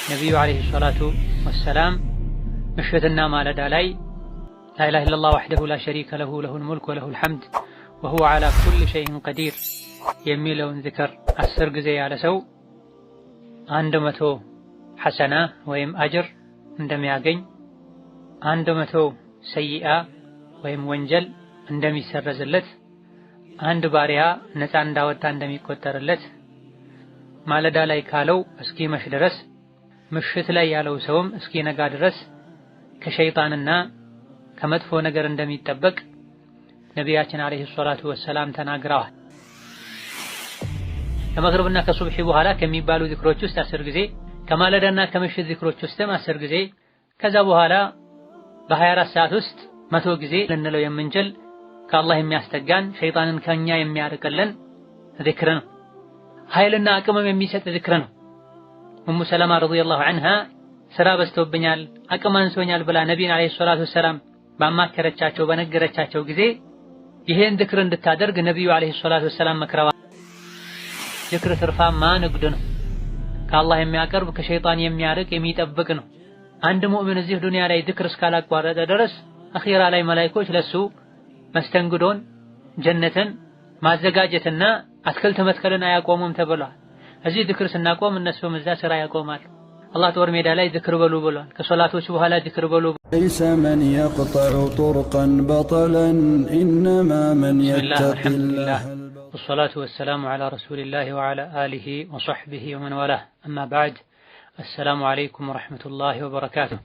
ነቢዩ ዓለይሂ ሰላቱ ወሰላም ምሽትና ማለዳ ላይ ላኢላሃ ኢለላህ ወሕደሁ ላ ሸሪከ ለሁ ለሁል ሙልክ ወለሁል ሐምድ ወሁወ ዐላ ኩሊ ሸይኢን ቀዲር የሚለውን ዚክር 10 ጊዜ ያለ ሰው 100 ሐሰና ወይም አጅር እንደሚያገኝ፣ 100 ሰይአ ወይም ወንጀል እንደሚሰረዝለት፣ አንድ ባሪያ ነፃ እንዳወጣ እንደሚቆጠርለት፣ ማለዳ ላይ ካለው እስኪመሽ ድረስ፣ ምሽት ላይ ያለው ሰውም እስኪነጋ ድረስ ከሸይጣንና ከመጥፎ ነገር እንደሚጠበቅ ነቢያችን ዓለይሂ ሰላቱ ወሰላም ተናግረዋል። ከመግሪብና ከሱብሒ በኋላ ከሚባሉ ዚክሮች ውስጥ 10 ጊዜ፣ ከማለዳና ከምሽት ዚክሮች ውስጥም 10 ጊዜ፣ ከዛ በኋላ በ24 ሰዓት ውስጥ 100 ጊዜ ልንለው የምንችል ከአላህ የሚያስጠጋን ሸይጣንን ከኛ የሚያርቅልን ዚክር ነው። ኃይልና አቅምም የሚሰጥ ዚክር ነው። ኡሙ ሰለማ ረዲየላሁ ዐንሃ ስራ በዝቶብኛል፣ አቅም አንሶኛል ብላ ነቢይን ዓለይሂ ሰላቱ ወሰላም ባማከረቻቸው በነገረቻቸው ጊዜ ይሄን ዚክር እንድታደርግ ነቢዩ ዓለይሂ ሰላቱ ወሰላም መክረዋል። ዚክር ትርፋማ ንግድ ነው። ከአላህ የሚያቀርብ ከሸይጣን የሚያርቅ የሚጠብቅ ነው። አንድ ሙእሚን እዚህ ዱንያ ላይ ዚክር እስካላቋረጠ ድረስ አኺራ ላይ መላእክቶች ለሱ መስተንግዶን ጀነትን ማዘጋጀትና አትክልት መትከልን አያቆሙም ተብሏል። እዚህ ዚክር ስናቆም እነሱም እዛ ስራ ያቆማሉ። አላህ ጦር ሜዳ ላይ ዚክር በሉ ብሏል። ከሶላቶች በኋላ ዚክር በሉ። ليس من يقطع طرقا بطلا إنما من يتقي الله والصلاة والسلام على رسول الله وعلى آله وصحبه ومن والاه أما بعد السلام عليكم ورحمة الله وبركاته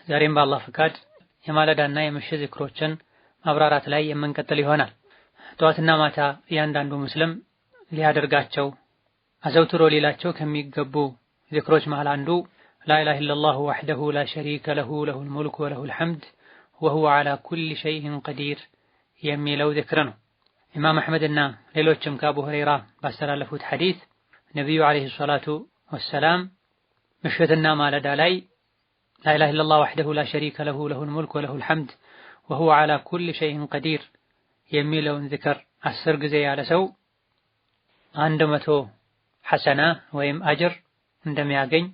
ዛሬም በአላህ ፍቃድ የማለዳና የምሽት ዚክሮችን ማብራራት ላይ የምንቀጥል ይሆናል። ጠዋትና ማታ እያንዳንዱ ሙስሊም ሊያደርጋቸው አዘውትሮ ሊላቸው ከሚገቡ ዚክሮች መሃል አንዱ ላኢላሃ ኢለላህ ወሕደሁ ላ ሸሪከ ለሁ ለሁል ሙልክ ወለሁል ሐምድ ወሁወ ዐላ ኩሊ ሸይኢን ቀዲር የሚለው ዚክር ነው። ኢማም አሕመድና ሌሎችም ከአቡ ሁረይራ ባስተላለፉት ሐዲስ ነቢዩ ዓለይሂ ሰላቱ ወሰላም ምሽትና ማለዳ ላይ ላኢላሃ ኢለላህ ወሕደሁ ላ ሸሪከ ለሁ ለሁል ሙልክ ወለሁል ሐምድ ወሁወ ዐላ ኩሊ ሸይኢን ቀዲር የሚለውን ዚክር 10 ጊዜ ያለ ሰው 100 ሐሰና ወይም አጅር እንደሚያገኝ፣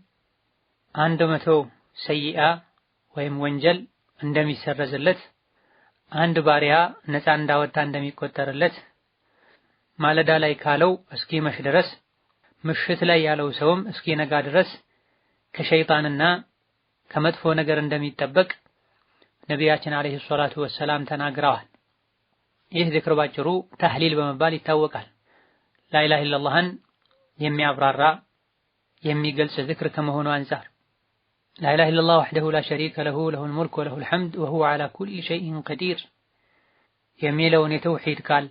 100 ሰይአ ወይም ወንጀል እንደሚሰረዝለት፣ አንድ ባሪያ ነፃ እንዳወጣ እንደሚቆጠርለት፣ ማለዳ ላይ ካለው እስኪመሽ ድረስ፣ ምሽት ላይ ያለው ሰውም እስኪነጋ ድረስ ከሸይጣንና ከመጥፎ ነገር እንደሚጠበቅ ነቢያችን ዓለይሂ ሰላቱ ወሰላም ተናግረዋል። ይህ ዚክር ባጭሩ ተህሊል በመባል ይታወቃል። ላኢላሃ ኢለላህን የሚያብራራ የሚገልጽ ዚክር ከመሆኑ አንፃር ላኢላሃ ኢለላህ ወሕደሁ ላ ሸሪከ ለሁ ለሁል ሙልክ ወለሁል ሐምድ ወሁወ ዐላ ኩሊ ሸይኢን ቀዲር የሚለውን የተውሂድ ቃል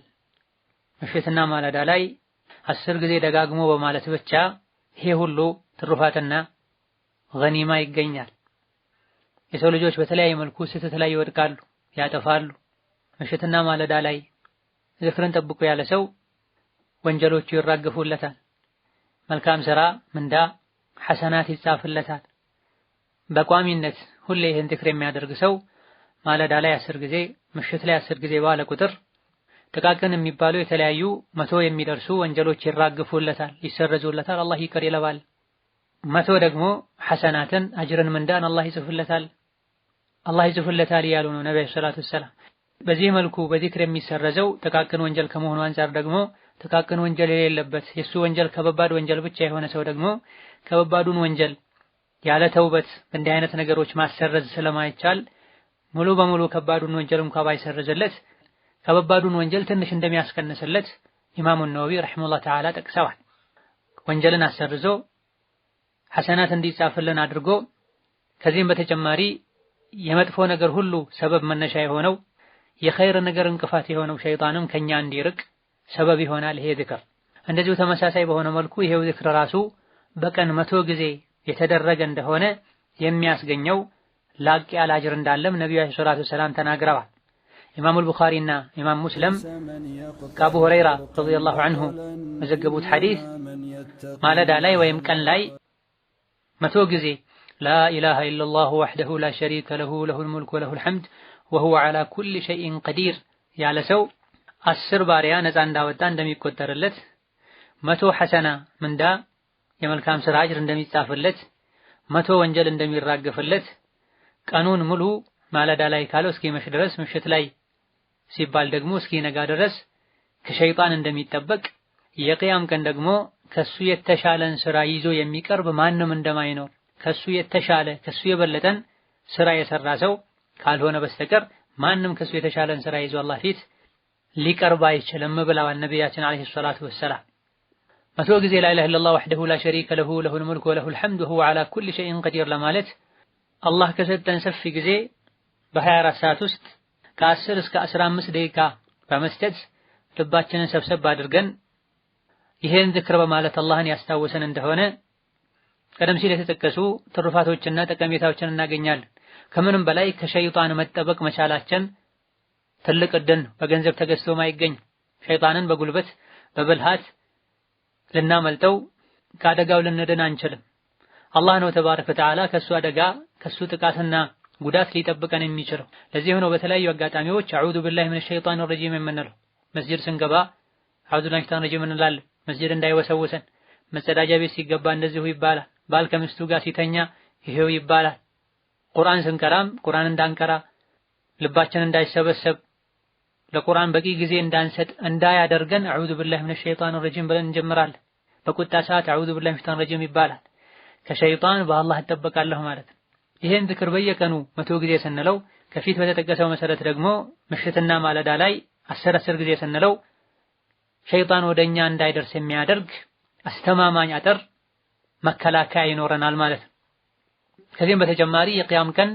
ምሽትና ማለዳ ላይ 10 ጊዜ ደጋግሞ በማለት ብቻ ይሄ ሁሉ ትሩፋትና ገኒማ ይገኛል። የሰው ልጆች በተለያየ መልኩ ስህተት ላይ ይወድቃሉ፣ ያጠፋሉ። ምሽትና ማለዳ ላይ ዚክርን ጠብቆ ያለ ሰው ወንጀሎቹ ይራገፉለታል፣ መልካም ሥራ ምንዳ ሐሰናት ይጻፍለታል። በቋሚነት ሁሌ ይህን ዚክር የሚያደርግ ሰው ማለዳ ላይ 10 ጊዜ ምሽት ላይ 10 ጊዜ ባለ ቁጥር ጥቃቅን የሚባሉ የተለያዩ 100 የሚደርሱ ወንጀሎች ይራገፉለታል፣ ይሰረዙለታል፣ አላህ ይቅር ይለዋል። 100 ደግሞ ሐሰናትን አጅርን ምንዳን አላህ ይጽፍለታል እያሉ ነው ነብዩ ሰለላሁ ዐለይሂ ወሰለም። በዚህ መልኩ በዚክር የሚሰረዘው ጥቃቅን ወንጀል ከመሆኑ አንፃር ደግሞ ጥቃቅን ወንጀል የሌለበት የሱ ወንጀል ከበባድ ወንጀል ብቻ የሆነ ሰው ደግሞ ከበባዱን ወንጀል ያለ ተውበት እንዲህ አይነት ነገሮች ማሰረዝ ስለማይቻል ሙሉ በሙሉ ከባዱን ወንጀል እንኳን ባይሰረዝለት ከበባዱን ወንጀል ትንሽ እንደሚያስቀንስለት ኢማሙ ነወዊ ረሂመሁላህ ተዓላ ጠቅሰዋል። ወንጀልን አሰርዞ ሐሰናት እንዲጻፍልን አድርጎ ከዚህም በተጨማሪ የመጥፎ ነገር ሁሉ ሰበብ መነሻ የሆነው የኸይር ነገር እንቅፋት የሆነው ሸይጣንም ከኛ እንዲርቅ ሰበብ ይሆናል ይሄ ዚክር። እንደዚሁ ተመሳሳይ በሆነ መልኩ ይሄው ዚክር ራሱ በቀን 100 ጊዜ የተደረገ እንደሆነ የሚያስገኘው ላቅ ያለ አጅር እንዳለም ነብዩ ሰለላሁ ዐለይሂ ወሰለም ተናግረዋል። ኢማሙ አልቡኻሪና ኢማም ሙስሊም ከአቡ ሁረይራ ረዲየላሁ ዐንሁ በዘገቡት ሐዲስ ማለዳ ላይ ወይም ቀን ላይ 100 ጊዜ ላኢላሃ ኢለላህ ወሕደሁ ላ ሸሪከ ለሁ ለሁል ሙልክ ወለሁል ሐምድ ወሁወ ዐላ ኩሊ ሸይኢን ቀዲር ያለ ሰው 10 ባሪያ ነፃ እንዳወጣ እንደሚቆጠርለት፣ 100 ሐሰና ምንዳ የመልካም ሥራ አጅር እንደሚጻፍለት፣ 100 ወንጀል እንደሚራገፍለት ቀኑን ሙሉ ማለዳ ላይ ካለው እስኪመሽ ድረስ ምሽት ላይ ሲባል ደግሞ እስኪነጋ ድረስ ከሸይጣን እንደሚጠበቅ የቂያም ቀን ደግሞ ከሱ የተሻለን ስራ ይዞ የሚቀርብ ማንም እንደማይኖር ከሱ የተሻለ ከሱ የበለጠን ስራ የሰራ ሰው ካልሆነ በስተቀር ማንም ከሱ የተሻለን ስራ ይዞ አላህ ፊት ሊቀርብ አይችልም ብለዋል ነቢያችን አለይሂ ሰላቱ ወሰላም። 100 ጊዜ ላ ኢላሀ ኢለላህ ወህደሁ ላ ሸሪከ ለሁ ለሁል ሙልኩ ወለሁል ሐምዱ ወሁወ ዐላ ኩሊ ሸይኢን ቀዲር ለማለት አላህ ከሰጠን ሰፊ ጊዜ በ24 ሰዓት ውስጥ ከ10 እስከ 15 ደቂቃ በመስጠት ልባችንን ሰብሰብ አድርገን ይሄን ዝክር በማለት አላህን ያስታወሰን እንደሆነ ቀደም ሲል የተጠቀሱ ትሩፋቶችና ጠቀሜታዎችን እናገኛለን። ከምንም በላይ ከሸይጣን መጠበቅ መቻላችን ትልቅ ዕድል ነው። በገንዘብ ተገዝቶ ማይገኝ ሸይጣንን በጉልበት በብልሃት ልናመልጠው ከአደጋው ልንድን አንችልም። አላህ ነው ተባረከ ወተዓላ ከሱ አደጋ ከሱ ጥቃትና ጉዳት ሊጠብቀን የሚችለው። ለዚህ ነው በተለያዩ አጋጣሚዎች አዑዙ ቢላሂ ሚነሽ ሸይጣኒ ረጂም የምንለው። መስጂድ ስንገባ አዑዙ ቢላሂ ሚነሽ ሸይጣኒ ረጂም እንላለን፣ መስጂድ እንዳይወሰውሰን። መጸዳጃ ቤት ሲገባ እንደዚሁ ይባላል። ባል ከሚስቱ ጋር ሲተኛ ይሄው ይባላል። ቁርአን ስንቀራም ቁርአን እንዳንቀራ ልባችን እንዳይሰበሰብ ለቁርአን በቂ ጊዜ እንዳንሰጥ እንዳያደርገን አዑዙ ቢላሂ ሚነሽ ሸይጣኒ ረጂም ብለን እንጀምራለን። በቁጣ ሰዓት አዑዙ ቢላሂ ሚነሽ ሸይጣኒ ረጂም ይባላል። ከሸይጣን በአላህ እጠበቃለሁ ማለት ነው። ይሄን ዝክር በየቀኑ 100 ጊዜ ስንለው ከፊት በተጠቀሰው መሰረት ደግሞ ምሽትና ማለዳ ላይ 10 ጊዜ ስንለው ሸይጣን ወደኛ እንዳይደርስ የሚያደርግ አስተማማኝ አጥር መከላከያ ይኖረናል ማለት ነው። ከዚህም በተጨማሪ የቂያም ቀን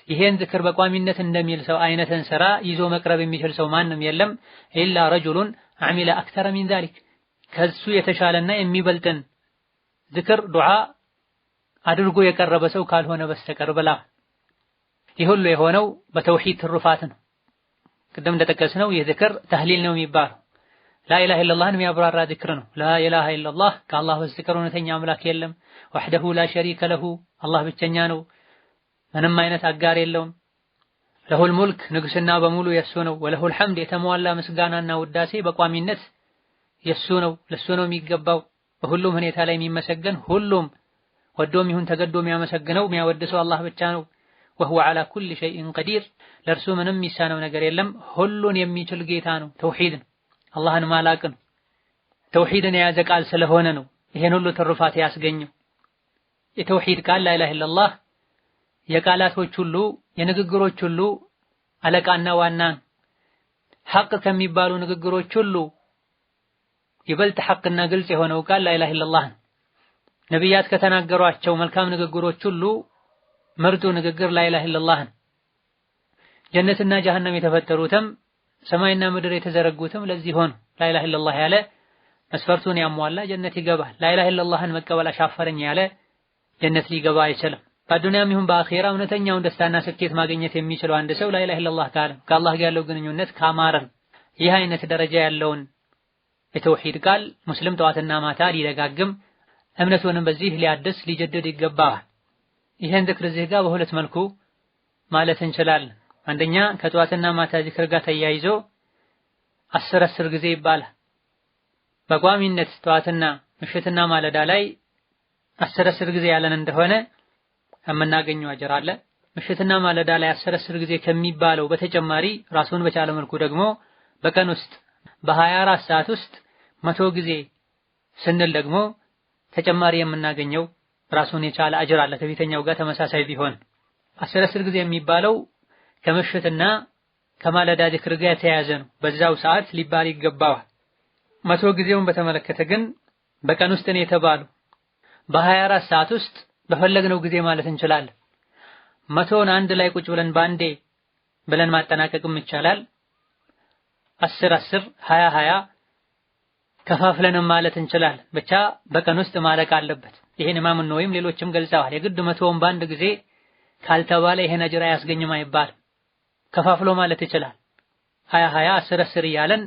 ይሄን ዝክር በቋሚነት እንደሚል ሰው አይነትን ስራ ይዞ መቅረብ የሚችል ሰው ማንም የለም። ኢላ ረጁሉን አሚለ አክተረ ሚን ዛሊክ ከሱ የተሻለና የሚበልጥን ዝክር ዱዓ አድርጎ የቀረበ ሰው ካልሆነ በስተቀር ብላ። ይህ ሁሉ የሆነው በተውሂድ ትሩፋት ነው። ቅድም እንደጠቀስነው ይህ ዝክር ተህሊል ነው የሚባለው። ላኢላሃ ኢለላህን የሚያብራራ ዝክር ነው። ላኢላሃ ኢለላህ ከአላህ በስተቀር እውነተኛ አምላክ የለም። ወህደሁ ላ ሸሪከ ለሁ አላህ ብቸኛ ነው፣ ምንም አይነት አጋር የለውም። ለሁል ሙልክ ንግስና በሙሉ የሱ ነው። ወለሁል ሐምድ የተሟላ ምስጋናና ውዳሴ በቋሚነት የሱ ነው፣ ለሱ ነው የሚገባው። በሁሉም ሁኔታ ላይ የሚመሰገን ሁሉም ወዶም ይሁን ተገዶ የሚያመሰግነው የሚያወድሰው አላህ ብቻ ነው። ወሁወ ዐላ ኩሊ ሸይኢን ቀዲር ለእርሱ ምንም የሚሳነው ነገር የለም። ሁሉን የሚችል ጌታ ነው። ተውሂድ ነው፣ አላህን ማላቅ ነው። ተውሂድን የያዘ ቃል ስለሆነ ነው ይሄን ሁሉ ትሩፋት ያስገኘው። የተውሂድ ቃል ላኢላሃ ኢለላህ የቃላቶች ሁሉ የንግግሮች ሁሉ አለቃና ዋና ሐቅ ከሚባሉ ንግግሮች ሁሉ ይበልጥ ሐቅና ግልጽ የሆነው ቃል ላኢላሃ ኢለላህ ነው። ነቢያት ከተናገሯቸው መልካም ንግግሮች ሁሉ ምርጡ ንግግር ላኢላሃ ኢለላህ ነው። ጀነትና ጀሃነም የተፈጠሩትም ሰማይና ምድር የተዘረጉትም ለዚህ ሆኑ። ላኢላሃ ኢለላህ ያለ መስፈርቱን ያሟላ ጀነት ይገባል። ላኢላሃ ኢለላህን መቀበል አሻፈረኝ ያለ ጀነት ሊገባ አይችልም። በዱንያም ይሁን በአኺራ እውነተኛውን ደስታና ስኬት ማግኘት የሚችለው አንድ ሰው ላኢላሃ ኢለላህ ካለ ከአላህ ጋር ያለው ግንኙነት ካማረ። ይህ አይነት ደረጃ ያለውን የተውሂድ ቃል ሙስሊም ጠዋትና ማታ ሊደጋግም እምነቱንም በዚህ ሊያድስ ሊጀድድ ይገባዋል። ይሄን ዝክር እዚህ ጋር በሁለት መልኩ ማለት እንችላለን። አንደኛ ከጠዋትና ማታ ዝክር ጋር ተያይዞ 10 ጊዜ ይባላል። በቋሚነት ጠዋትና ምሽትና ማለዳ ላይ 10 ጊዜ ያለን እንደሆነ የምናገኘው አጅር አለ። ምሽትና ማለዳ ላይ 10 ጊዜ ከሚባለው በተጨማሪ ራሱን በቻለ መልኩ ደግሞ በቀን ውስጥ በ24 ሰዓት ውስጥ 100 ጊዜ ስንል ደግሞ ተጨማሪ የምናገኘው ራሱን የቻለ አጅር አለ። ከፊተኛው ጋር ተመሳሳይ ቢሆን 10 ጊዜ የሚባለው ከምሽትና ከማለዳ ዝክር ጋር የተያያዘ ነው። በዛው ሰዓት ሊባል ይገባዋል። 100 ጊዜውን በተመለከተ ግን በቀን ውስጥ ነው የተባለው። በ24 ሰዓት ውስጥ በፈለግነው ጊዜ ማለት እንችላለን። 100ን አንድ ላይ ቁጭ ብለን ባንዴ ብለን ማጠናቀቅም ይቻላል። 10 20 20 ከፋፍለንም ማለት እንችላለን። ብቻ በቀን ውስጥ ማለቅ አለበት። ይሄን ኢማም ነወይም ሌሎችም ገልጸዋል። የግድ 100ን ባንድ ጊዜ ካልተባለ ይሄን አጅር አያስገኝም አይባልም። ከፋፍሎ ማለት ይችላል። 20 20 10 10 እያለን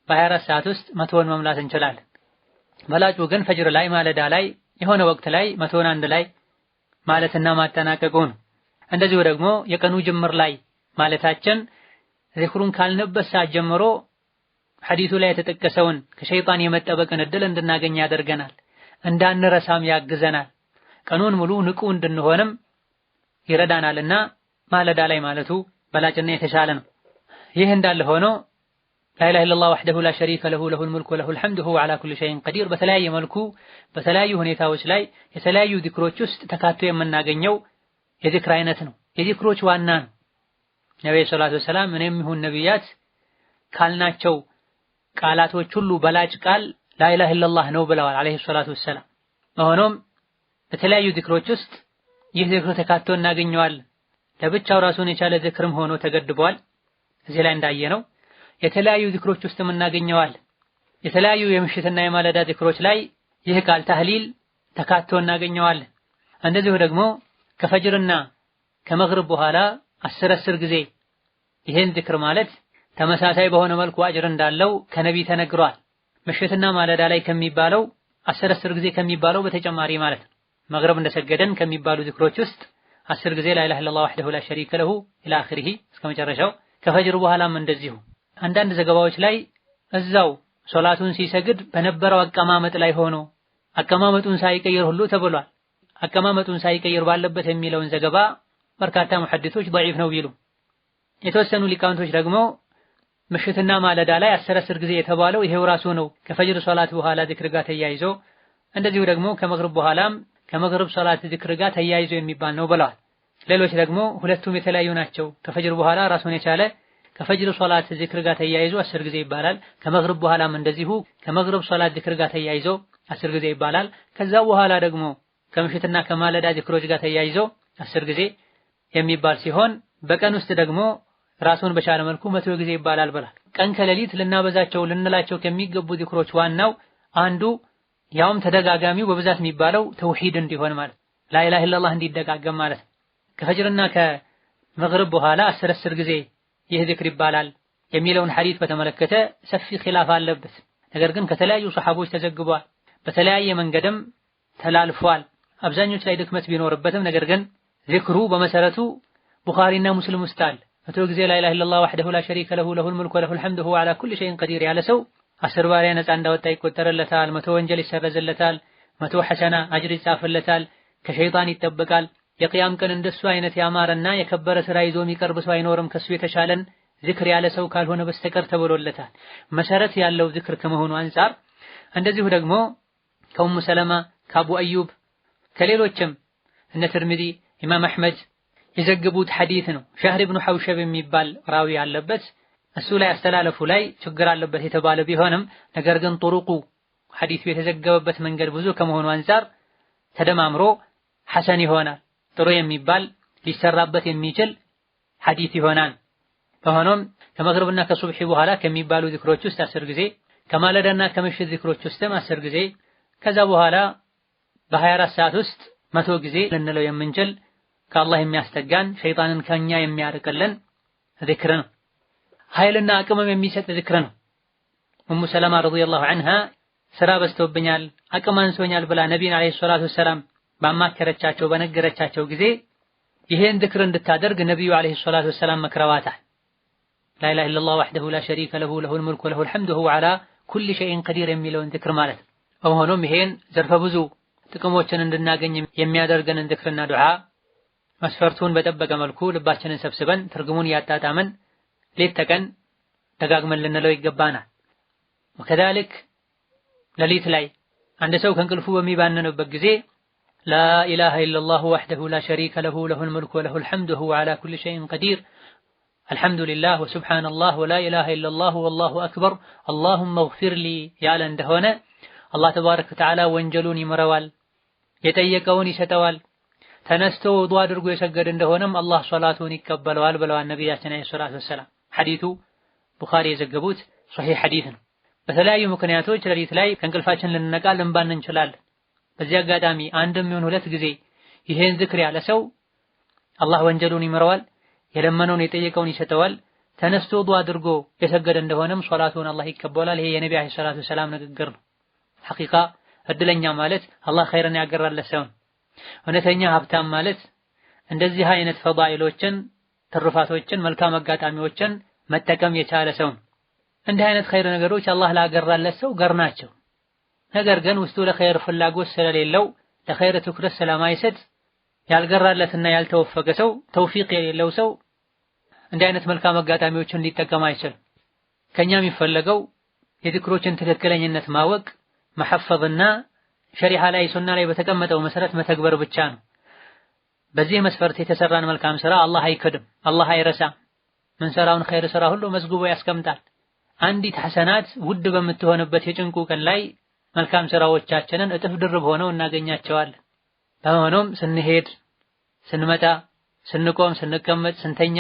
በ24 ሰዓት ውስጥ 100ን መምላት እንችላለን። በላጩ ግን ፈጅር ላይ ማለዳ ላይ የሆነ ወቅት ላይ 100ን አንድ ላይ ማለትና ማጠናቀቁ ነው። እንደዚሁ ደግሞ የቀኑ ጅምር ላይ ማለታችን ዝክሩን ካልንበት ሰዓት ጀምሮ ሐዲሱ ላይ የተጠቀሰውን ከሸይጣን የመጠበቅን እድል እንድናገኝ ያደርገናል። እንዳንረሳም ያግዘናል። ቀኑን ሙሉ ንቁ እንድንሆንም ይረዳናልና ማለዳ ላይ ማለቱ በላጭና የተሻለ ነው። ይህ እንዳለ ሆኖ ላኢላሃ ኢለላህ ወህደሁ ላ ሸሪከ ለሁ ለሁል ሙልኩ ወለሁል ሐምዱ ወሁወ ዐላ ኩሊ ሸይኢን ቀዲር በተለያየ መልኩ በተለያዩ ሁኔታዎች ላይ የተለያዩ ዚክሮች ውስጥ ተካቶ የምናገኘው የዚክር አይነት ነው። የዚክሮች ዋና ነው። ነብዩ ሰለላሁ ዐለይሂ ወሰለም እኔም ይሁን ነብያት ካልናቸው ቃላቶች ሁሉ በላጭ ቃል ላኢላሃ ኢለላህ ነው ብለዋል ዐለይሂ ሰላቱ ወሰላም። ሆኖም በተለያዩ ዚክሮች ውስጥ ይህ ዚክር ተካቶ እናገኘዋለን። ለብቻው ራሱን የቻለ ዚክርም ሆኖ ተገድቧል። እዚህ ላይ እንዳየነው የተለያዩ ዚክሮች ውስጥም እናገኘዋለን። የተለያዩ የምሽትና የማለዳ ዚክሮች ላይ ይህ ቃል ተህሊል ተካቶ እናገኘዋለን። እንደዚሁ ደግሞ ከፈጅርና ከመግሪብ በኋላ 10 ጊዜ ይሄን ዚክር ማለት ተመሳሳይ በሆነ መልኩ አጅር እንዳለው ከነብይ ተነግሯል። ምሽትና ማለዳ ላይ ከሚባለው 10 ጊዜ ከሚባለው በተጨማሪ ማለት ነው። መግሪብ እንደሰገደን ከሚባሉ ዚክሮች ውስጥ 10 ጊዜ ላ ኢላሃ ኢለላህ ወህደሁ ላ ሸሪከ ለሁ ኢላ አኺሪሂ እስከ መጨረሻው። ከፈጅር በኋላም እንደዚሁ አንዳንድ ዘገባዎች ላይ እዛው ሶላቱን ሲሰግድ በነበረው አቀማመጥ ላይ ሆኖ አቀማመጡን ሳይቀይር ሁሉ ተብሏል። አቀማመጡን ሳይቀይር ባለበት የሚለውን ዘገባ በርካታ ሙሐዲሶች ضعيف ነው ቢሉ፣ የተወሰኑ ሊቃውንቶች ደግሞ ምሽትና ማለዳ ላይ 10 ጊዜ የተባለው ይሄው ራሱ ነው ከፈጅር ሶላት በኋላ ዚክር ጋር ተያይዞ፣ እንደዚሁ ደግሞ ከመግሪብ በኋላም ከመግሪብ ሶላት ዚክር ጋር ተያይዞ የሚባል ነው ብለዋል። ሌሎች ደግሞ ሁለቱም የተለያዩ ናቸው። ከፈጅር በኋላ ራሱን የቻለ ከፈጅር ሶላት ዚክር ጋር ተያይዞ 10 ጊዜ ይባላል። ከመግሪብ በኋላም እንደዚሁ ከመግሪብ ሶላት ዚክር ጋር ተያይዞ 10 ጊዜ ይባላል። ከዛ በኋላ ደግሞ ከምሽትና ከማለዳ ዚክሮች ጋር ተያይዞ 10 ጊዜ የሚባል ሲሆን በቀን ውስጥ ደግሞ ራሱን በቻለ መልኩ 100 ጊዜ ይባላል ብሏል። ቀን ከሌሊት ልናበዛቸው ልንላቸው ከሚገቡ ዚክሮች ዋናው አንዱ ያውም ተደጋጋሚው በብዛት የሚባለው ተውሂድ እንዲሆን ማለት ላኢላሃ ኢለላህ እንዲደጋገም ማለት ነው። ከፈጅርና ከመግሪብ በኋላ 10 ጊዜ ይህ ዚክር ይባላል የሚለውን ሐዲስ በተመለከተ ሰፊ ኺላፍ አለበት። ነገር ግን ከተለያዩ ሰሐቦች ተዘግቧል። በተለያየ መንገድም ተላልፏል። አብዛኞች ላይ ድክመት ቢኖርበትም ነገር ግን ዚክሩ በመሰረቱ ቡኻሪና ሙስሊም ውስጥ አለ። 100 ጊዜ ላ ኢላሃ ኢለላህ ወህደሁ ላ ሸሪከ ለሁ ለሁል ሙልኩ ወለሁል ሐምዱ ወሁወ ዐላ ኩሊ ሸይኢን ቀዲር ያለ ሰው 10 ባሪያ ነፃ እንዳወጣ ይቆጠርለታል፣ 100 ወንጀል ይሰረዝለታል፣ 100 ሐሰና አጅር ይጻፍለታል፣ ከሸይጣን ይጠበቃል። የቂያም ቀን እንደሱ አይነት ያማረና የከበረ ስራ ይዞ የሚቀርብ ሰው አይኖርም ከሱ የተሻለን ዚክር ያለ ሰው ካልሆነ በስተቀር ተብሎለታል። መሰረት ያለው ዚክር ከመሆኑ አንፃር እንደዚሁ ደግሞ ከኡሙ ሰለማ ከአቡ አዩብ ከሌሎችም እነ ትርሚዚ ኢማም አህመድ የዘገቡት ሐዲስ ነው። ሻህር ኢብኑ ሐውሸብ የሚባል ራዊ ያለበት እሱ ላይ አስተላለፉ ላይ ችግር አለበት የተባለ ቢሆንም ነገር ግን ጥሩቁ ሐዲሱ የተዘገበበት መንገድ ብዙ ከመሆኑ አንፃር ተደማምሮ ሐሰን ይሆናል፣ ጥሩ የሚባል ሊሰራበት የሚችል ሐዲስ ይሆናል። በሆኖም ከመግሪብና ከሱብሒ በኋላ ከሚባሉ ዚክሮች ውስጥ 10 ጊዜ፣ ከማለዳና ከምሽት ዚክሮች ውስጥም 10 ጊዜ፣ ከዛ በኋላ በ24 ሰዓት ውስጥ 100 ጊዜ ልንለው የምንችል ከአላህ የሚያስጠጋን ሸይጣንን ከኛ የሚያርቅልን ዚክር ነው። ኃይልና አቅምም የሚሰጥ ዚክር ነው። ኡሙ ሰለማ ረዲየላሁ ዐንሃ ስራ በዝቶብኛል፣ አቅም አንሶኛል ብላ ነቢይን አለይሂ ሰላቱ ወሰላም ባማከረቻቸው በነገረቻቸው ጊዜ ይሄን ዚክር እንድታደርግ ነቢዩ አለይሂ ሰላቱ ወሰላም መክረዋታል። ላ ኢላሃ ኢለላህ ወህደሁ ላ ሸሪከ ለሁ ለሁል ሙልኩ ወለሁል ሐምዱ ወሁወ ዐላ ኩሊ ሸይኢን ቀዲር የሚለውን ዚክር ማለት ነው። በመሆኑም ይሄን ዘርፈ ብዙ ጥቅሞችን እንድናገኝ የሚያደርገንን ዚክርና ዱዓ መስፈርቱን በጠበቀ መልኩ ልባችንን ሰብስበን ትርጉሙን ያጣጣመን ሌት ተቀን ደጋግመን ልንለው ይገባናል። ወከዛልክ ሌሊት ላይ አንድ ሰው ከእንቅልፉ በሚባንንበት ጊዜ ላ ኢላሃ ኢለላህ ወህደሁ ላ ሸሪከ ለሁ ለሁል ሙልኩ ወለሁል ሐምዱ ወሁወ ዐላ ኩሊ ሸይኢን ቀዲር አልሐምዱሊላህ ወሱብሓነላህ ወላ ኢላሃ ኢለላህ ወላሁ አክበር አላሁመ እግፊር ሊ ያለ እንደሆነ አላህ ተባረከ ወተዓላ ወንጀሉን ይምረዋል፣ የጠየቀውን ይሰጠዋል። ተነስቶ ውዱእ አድርጎ የሰገደ እንደሆነም አላህ ሶላቱን ይቀበለዋል ብለዋል ነቢያችን አለይሂ ሰላቱ ወሰላም። ሐዲሱ ቡኻሪ የዘገቡት ሶሒህ ሐዲስ ነው። በተለያዩ ምክንያቶች ሌሊት ላይ ከእንቅልፋችን ልንነቃ ልንባን እንችላለን። በዚህ አጋጣሚ አንድም ይሁን 2 ጊዜ ይሄን ዚክር ያለ ሰው አላህ ወንጀሉን ይምረዋል፣ የለመነውን የጠየቀውን ይሰጠዋል። ተነስቶ ውዱእ አድርጎ የሰገደ እንደሆነም ሶላቱን አላህ ይቀበላል። ይሄ የነቢ አለይሂ ሰላቱ ወሰላም ንግግር ነው። ሐቂቃ እድለኛ ማለት አላህ ኸይርን ያገራለት ሰው ነው። እውነተኛ ሀብታም ማለት እንደዚህ አይነት ፈዳኢሎችን፣ ትሩፋቶችን፣ መልካም አጋጣሚዎችን መጠቀም የቻለ ሰው ነው። እንዲህ አይነት ኸይር ነገሮች አላህ ላገራለት ሰው ገር ናቸው። ነገር ግን ውስጡ ለኸይር ፍላጎት ስለሌለው ለኸይር ትኩረት ስለማይሰጥ ያልገራለትና ያልተወፈቀ ሰው ተውፊቅ የሌለው ሰው እንዲህ አይነት መልካም አጋጣሚዎችን ሊጠቀም አይችልም። ከኛ የሚፈለገው የዚክሮችን ትክክለኝነት ማወቅ መሐፈዝና ሸሪዓ ላይ ሱና ላይ በተቀመጠው መሰረት መተግበር ብቻ ነው። በዚህ መስፈርት የተሰራን መልካም ስራ አላህ አይክድም፣ አላህ አይረሳም። ምንሰራውን ኸይር ስራ ሁሉ መዝግቦ ያስቀምጣል። አንዲት ሐሰናት ውድ በምትሆንበት የጭንቁ ቀን ላይ መልካም ስራዎቻችንን እጥፍ ድርብ ሆነው እናገኛቸዋለን። በመሆኑም ስንሄድ፣ ስንመጣ፣ ስንቆም፣ ስንቀመጥ፣ ስንተኛ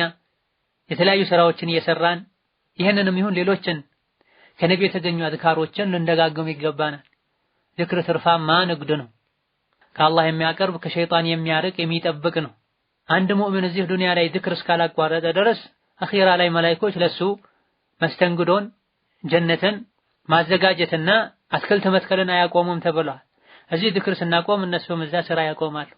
የተለያዩ ስራዎችን እየሰራን ይህንንም ይሁን ሌሎችን ከነቢ የተገኙ አዝካሮችን ልንደጋግም ይገባናል። ዚክር ትርፋማ ንግድ ነው። ከአላህ የሚያቀርብ ከሸይጣን የሚያርቅ የሚጠብቅ ነው። አንድ ሙእሚን እዚህ ዱንያ ላይ ዚክር እስካላቋረጠ ድረስ አኺራ ላይ መላእክቶች ለሱ መስተንግዶን ጀነትን ማዘጋጀትና አትክልት መትከልን አያቆሙም ተብሏል። እዚህ ዚክር ስናቆም እነሱም እዛ ስራ ያቆማሉ።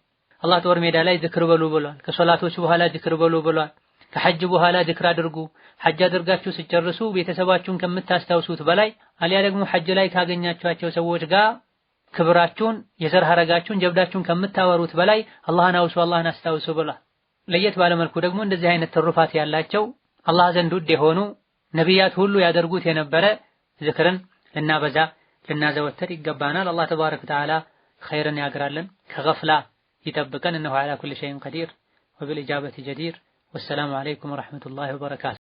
አላህ ጦር ሜዳ ላይ ዚክር በሉ ብሏል። ከሶላቶች በኋላ ዚክር በሉ ብሏል። ከሐጅ በኋላ ዚክር አድርጉ። ሐጅ አድርጋችሁ ሲጨርሱ ቤተሰባችሁን ከምታስታውሱት በላይ አሊያ ደግሞ ሐጅ ላይ ካገኛችኋቸው ሰዎች ጋር ክብራችሁን የዘር ሐረጋችሁን ጀብዳችሁን ከምታወሩት በላይ አላህን አውሱ፣ አላህን አስታውሱ ብሏል። ለየት ባለመልኩ ደግሞ እንደዚህ አይነት ትሩፋት ያላቸው አላህ ዘንድ ውድ የሆኑ ነቢያት ሁሉ ያደርጉት የነበረ ዚክርን ልናበዛ ልናዘወትር ይገባናል። አላህ ተባረከ ወተዓላ ኸይርን ያግራለን፣ ከገፍላ ይጠብቀን። እነሆ ዐላ ኩሊ ሸይኢን ቀዲር ወቢልኢጃበቲ ጀዲር። ወሰላሙ ዐለይኩም ወረሕመቱላሂ ወበረካቱ።